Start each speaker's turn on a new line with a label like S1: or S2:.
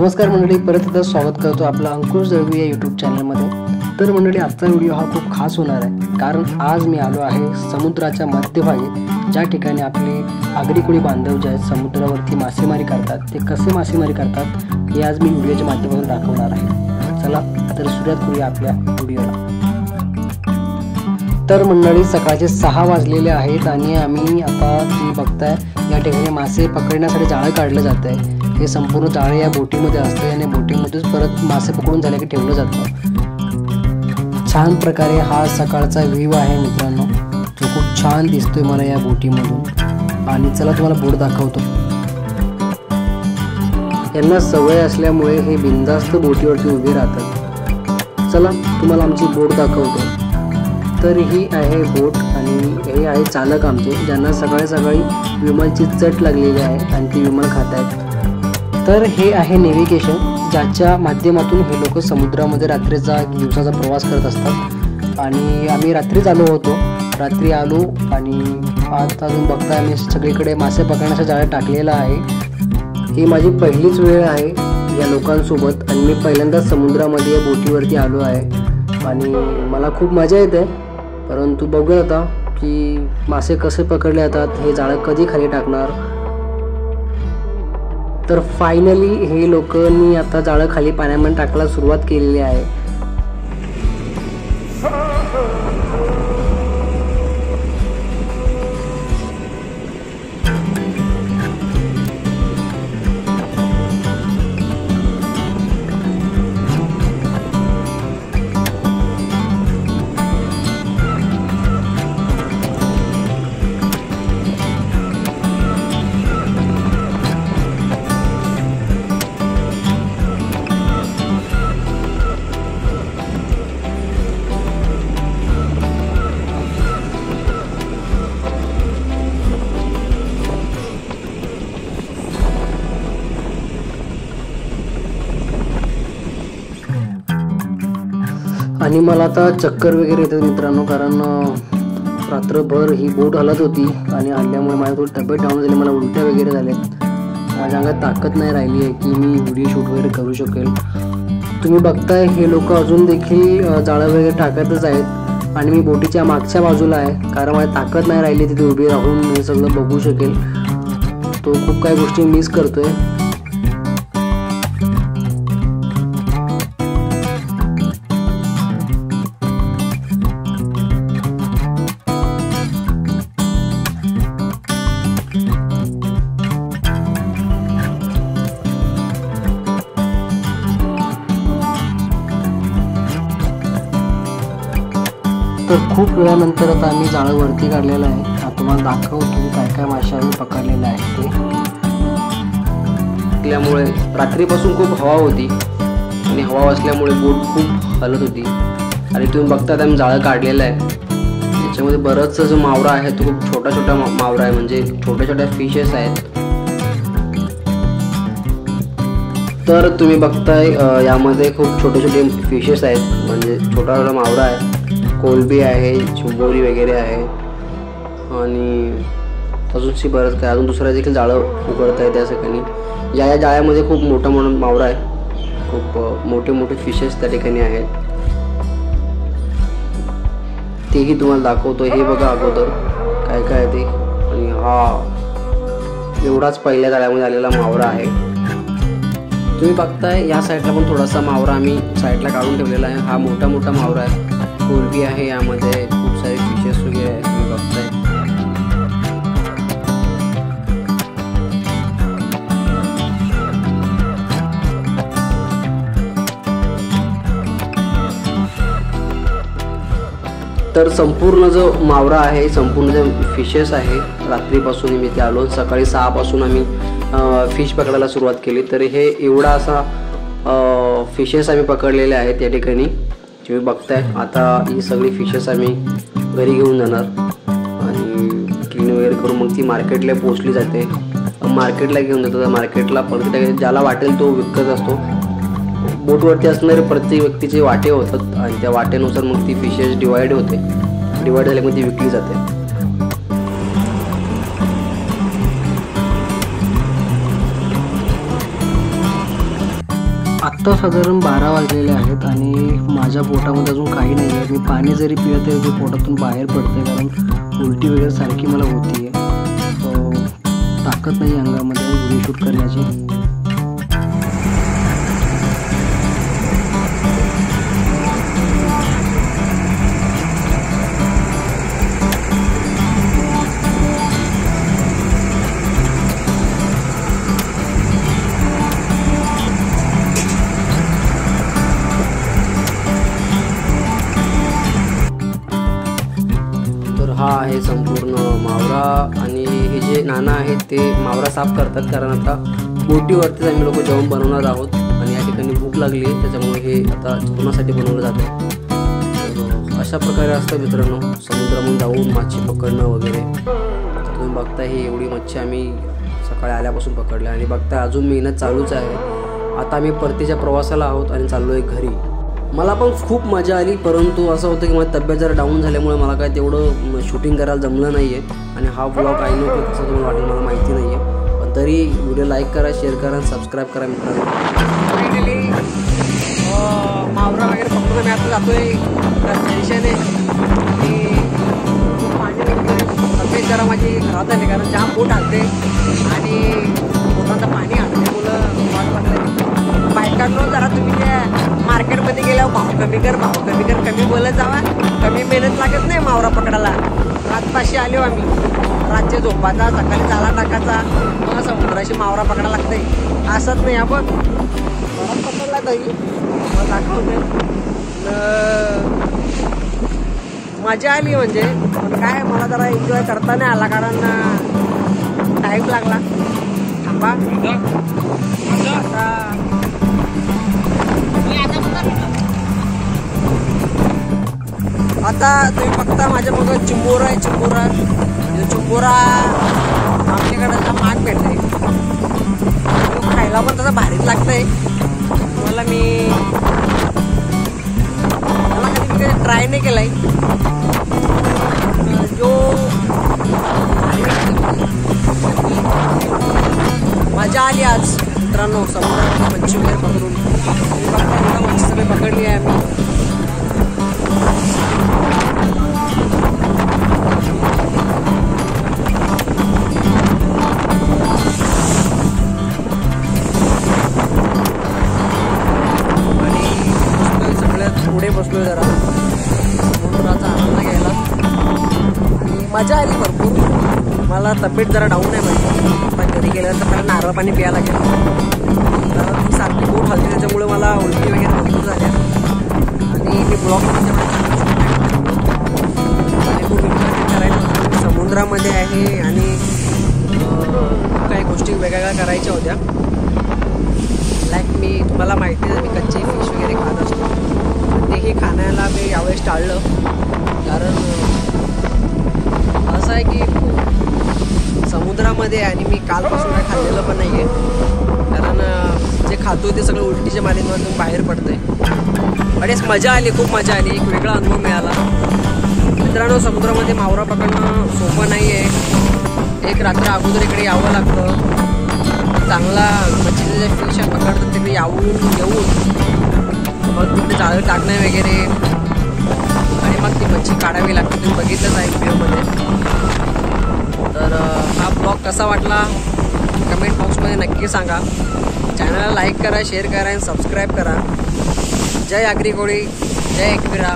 S1: नमस्कार मंडळी, परत एकदा स्वागत करतो आपलं अंकुश दळवी या यूट्यूब चॅनलमध्ये। तर मंडळी, आजचा व्हिडिओ हा खूप खास होणार आहे, कारण आज मी आलो आहे समुद्राच्या मध्यभागी, ज्या ठिकाणी आपले आगरी कोळी बांधव जे आहेत समुद्रावरती मासेमारी करतात, ते कसे मासेमारी करतात हे आज मी व्हिडिओच्या माध्यमातून दाखवणार आहे। चला तर सुरुवात करूया आपल्या व्हिडिओला। तर मंडळी, सकाळचे 6 वाजलेले आहेत आणि आम्ही आता तुम्ही बघताय या ठिकाणी मासे पकडण्यासाठी जाळं काढलं जात आहे। हे संपूर्ण जाळं या बोटीमध्ये असते आणि बोटीमध्येच परत मासे पकडून झाले की ठेवलं जातं। छान प्रकारे हा सकाळचा व्ह्यू आहे मित्रांनो, जो खूप छान दिसतोय मला या बोटीमधून। आणि चला तुम्हाला बोट दाखवतो। यांना सवय असल्यामुळे हे बिनधास्त बोटीवरती उभे राहतात। चला तुम्हाला आमची बोट दाखवतो। तर ही आहे बोट आणि हे आहे चालक आमचे, ज्यांना सकाळी सकाळी विमलची चट लागलेली आहे आणि ती विमल खात आहेत। तर हे आहे नेव्हिगेशन, ज्याच्या माध्यमातून हे लोक समुद्रामध्ये रात्रीचा दिवसाचा प्रवास करत असतात। आणि आम्ही रात्रीच आलो होतो, रात्री आलो आणि आता अजून बघताय आम्ही सगळीकडे मासे पकडण्याचा जाळं टाकलेला आहे। ही माझी पहिलीच वेळ आहे या लोकांसोबत आणि मी पहिल्यांदाच समुद्रामध्ये या बोटीवरती आलो आहे आणि मला खूप मजा येते। परंतु बघूया आता की मासे कसे पकडले जातात, हे जाळं कधी खाली टाकणार। तर फायनली हे लोकांनी आता जाळं खाली पाण्यामध्ये टाकायला सुरुवात केलेली आहे। आणि मला आता चक्कर वगैरे येतात मित्रांनो, कारण रात्रभर ही बोट हलत होती आणि हल्ल्यामुळे माझी थोडी तब्येत डाऊन झाली, मला उलट्या वगैरे झाल्यात। माझ्या अंगात ताकद नाही राहिली आहे की मी व्हिडिओ शूट वगैरे करू शकेल। तुम्ही बघताय हे लोक अजून देखील जाळं वगैरे टाकतच आहेत आणि मी बोटीच्या मागच्या बाजूला आहे, कारण माझी ताकद नाही राहिली तिथे उभी राहून हे सगळं बघू शकेल। तो खूप काही गोष्टी मिस करतोय। तर खूप वेळानंतर आता आम्ही जाळं वरती काढलेलं आहे। आता तुम्हाला दाखवतो की काय काय मासे आम्ही पकडलेले आहेत ते। असल्यामुळे रात्रीपासून खूप हवा होती आणि हवा असल्यामुळे बोट खूप हलत होती आणि तुम्ही बघता आम्ही जाळं काढलेलं आहे। त्याच्यामध्ये बरंचसा जो मावरा आहे तो खूप छोटा छोटा मावरा आहे, म्हणजे छोट्या छोट्या फिशेस आहेत। तर तुम्ही बघताय यामध्ये खूप छोटे छोटे फिशेस आहेत, म्हणजे छोटा छोटा मावरा आहे, कोलंबी आहे, चिंबोरी वगैरे आहे आणि अजूनशी बरंच काय, अजून दुसरं देखील जाळं उघडत आहे त्या ठिकाणी। या जाळ्यामध्ये खूप मोठा मोठा मावरा आहे, खूप मोठे मोठे फिशेस त्या ठिकाणी आहेत, तेही तुम्हाला दाखवतो। हे बघा अगोदर काय काय आहे ते, आणि हा एवढाच पहिल्या जाळ्यामध्ये आलेला मावरा आहे। तुम्ही बघताय या साईडला पण थोडासा मावरा आम्ही साईडला काढून ठेवलेला आहे। हा मोठा मोठा मावरा आहे, कोलंबी आहे, यामध्ये खूप सारे फिशेस वगैरे आहेत, तुम्ही बघताय। तर संपूर्ण जो मावरा आहे, संपूर्ण जे फिशेस आहे, रात्रीपासून मी ते आलो, सकाळी 6 पासून आम्ही फिश पकडायला सुरुवात केली। तर हे एवढा असा फिशेस आम्ही पकडलेले आहेत या ठिकाणी, तुम्ही बघताय। आता ही सगळी फिशेस आम्ही घरी घेऊन जाणार आणि क्लीन वगैरे करून मग ती मार्केटला पोचली जाते, मार्केटला घेऊन जातो। मार्केटला प्रत्येक ज्याला वाटेल तो विकत असतो। बोटवरती असणारे प्रत्येक व्यक्तीचे वाटे होतात आणि त्या वाटेनुसार मग ती फिशेस डिवाइड झाली मग ती विकली जाते। आत्ता साधारण 12 वाजलेले आहेत आणि माझ्या पोटामध्ये अजून काही नाही आहे. मी पाणी जरी पिलं तरी ते पोटातून बाहेर पडतं कारण उलटी वगैरे सारखी मला होती आहे. ताकद नाही अंगामध्ये व्हिडिओ शूट करण्याची.
S2: हा आहे संपूर्ण मावरा आणि हे जे नाना आहेत ते मावरा साफ करतात कारण आता बोटीवरतीच आम्ही लोक जेवण बनवणार आहोत आणि या ठिकाणी भूक लागली आहे त्याच्यामुळे हे आता जेवणासाठी बनवलं जातं आहे. तर अशा प्रकारे असतं मित्रांनो समुद्रामध्ये जाऊन मासे पकडणं वगैरे. तुम्ही बघताय ही एवढी मच्छी आम्ही सकाळी आल्यापासून पकडल्या आणि बघताय अजून मेहनत चालूच आहे. आता आम्ही परतीच्या प्रवासाला आहोत आणि चाललो आहे घरी. मला पण खूप मजा आली परंतु असं होतं की माझी तब्येत जरा डाऊन झाल्यामुळे मला काय तेवढं शूटिंग करायला जमलं नाही आहे आणि हा ब्लॉग आहे नो कसं तुम्हाला वाटेल मला माहिती नाही आहे. पण तरी व्हिडिओ लाईक करा, शेअर करा आणि सबस्क्राईब करा मित्रांनो. फायनली मावरा वगैरे पकडून आम्ही आता जातो आहे टेन्शन आहे आणि खूप पाणी तब्येत जरा माझी खराब झाली कारण जाम पोट आणते आणि पोटाचं पाणी आणते मुलं वाट बघायला. बायकांनो जरा तुम्ही त्या मार्केटमध्ये गेल्यावर भाव कमी कर कमी बोलत जावा. कमी मेहनत लागत नाही मावरा पकडायला. रातपाशी आलो आम्ही रातचे झोपाचा सकाळी चाला टाकायचा मग समुद्राशी मावरा पकडायला लागतंय असंच नाही. आपण पकडला तरी दाखवते मजा आली म्हणजे काय मला जरा एन्जॉय करता नाही आला कारण टाईम लागला. थांबा आता तुम्ही बघता माझ्या मग चिंबोरा आहे. चिंबोरा आमच्याकडे माग भेटते खायला पण तसं भारीच लागतंय. मला कधी ट्राय नाही केलाय. जो मजा आली आज मित्रांनो समुद्रात मच्छी वगैरे पकडून. मच्छी सगळी पकडली आहे आम्ही. पुढे बसलोय जरा समुद्राचा आनंद घ्यायला आणि मजा आली भरपूर. मला तब्येत जरा डाऊन आहे माझी. पण घरी गेल्यानंतर मला नारळ पाणी प्यायला लागेल कारण सारखी बोट हलते त्याच्यामुळे मला उलटी वगैरे भरपूर झाल्या आणि मी ब्लॉग करायला समुद्रामध्ये आहे आणि काही गोष्टी वेगवेगळ्या करायच्या होत्या. लाईक मी तुम्हाला माहिती आहे मी कच्चे फिश वगैरे खात असतो तेही खाण्याला मी यावेळेस टाळलं कारण असं आहे की समुद्रामध्ये आणि मी कालपासून काय खाल्लेलं पण नाही आहे कारण जे खातो ते सगळं उलटीच्या मालिकेमधून बाहेर पडतंय. आणि मजा आली, खूप मजा आली, एक वेगळा अनुभव मिळाला. मित्रांनो समुद्रामध्ये मावरा पकडणं सोपं नाही आहे. एक रात्र अगोदर इकडे यावं लागतं. चांगला मच्छीचे जे फिश पकडतात तिकडे येऊन मग तिथे जाळं टाकणं वगैरे आणि मग ती मच्छी काढावी लागते. तुम्ही बघितलंच आहे व्हिडिओमध्ये. तर हा ब्लॉग कसा वाटला कमेंट बॉक्समध्ये नक्की सांगा. चॅनलला लाईक करा, शेअर करा आणि सबस्क्राईब करा. जय आगरी कोळी, जय एकविरा.